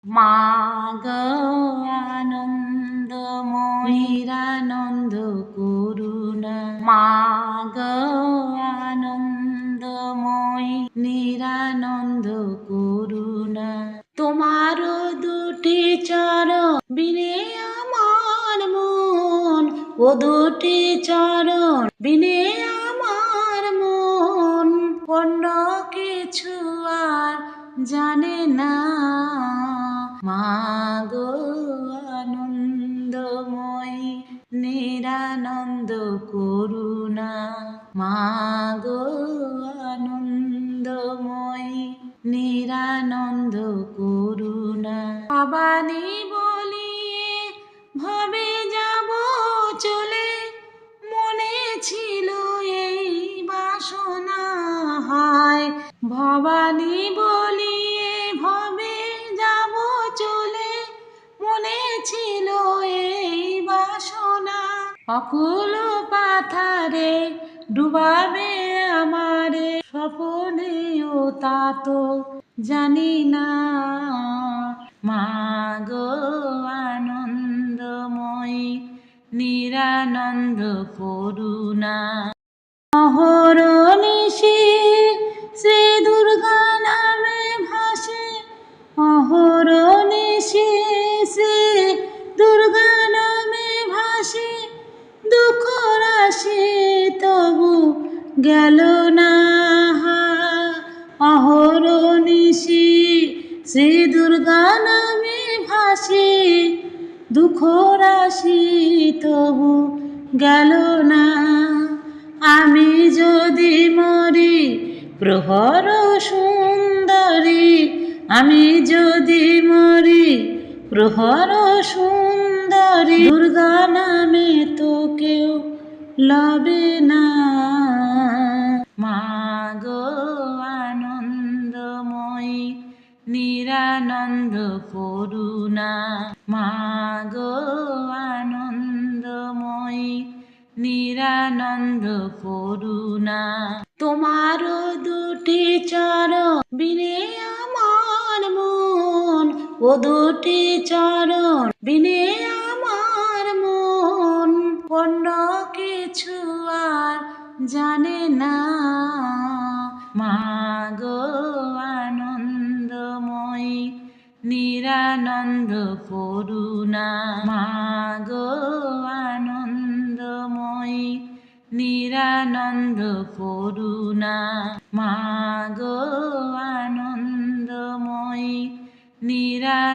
মা গো আনন্দময়ী নিরানন্দ করুণা, মা গো আনন্দময়ী নিরানন্দ করুণা। তোমার দুটি চরণ বিনে আমার মন, ও দুটি চরণ বিনে আমার মন অন্য কিছু আর জানে না। মা গো আনন্দময়ী নিরানন্দ করুণা, মা গো আনন্দময়ী নিরানন্দ করুণা। ভবানী বলিয়ে ভবে যাব চলে, মনে ছিল এই বাসনা হায়। ভবানী বলিয়ে ভবে যাব চলে, মনে ছিল এই বাসনা। অকুল পাথারে ডুবাবে আমারে, স্বপনেও তা তো জানি না। মা গো আনন্দময়ী নিরানন্দ করুণা। অহরনিশি শ্রী দুর্গা নামে ভাসে, অহরনিশি শ্রী দুর্গা নামে ভাসে। দুঃখ রাশি তবু গেল না। অহরনিশি শ্রী দুর্গা নামে ভাসে, দুঃখ রাশি তবু গেল না। আমি যদি মরি প্রহর সুন্দরী, আমি যদি মরি প্রহর সুন্দরী, দুর্গা নামে তো কেউ লবে না। মা গো আনন্দময়ী নিরানন্দ করুণা, মা গো আনন্দময়ী নিরানন্দ করুণা। তোমার দুটি চরণ বিনে আমার মন, ও দুটি চরণ বিনে আমার মন অন্য কিছু আর জানে না। মা গো আনন্দময়ী নিরানন্দ করুণা, মা গো আনন্দময়ী নিরানন্দ করুণা, মা গো আনন্দময়ী নিরা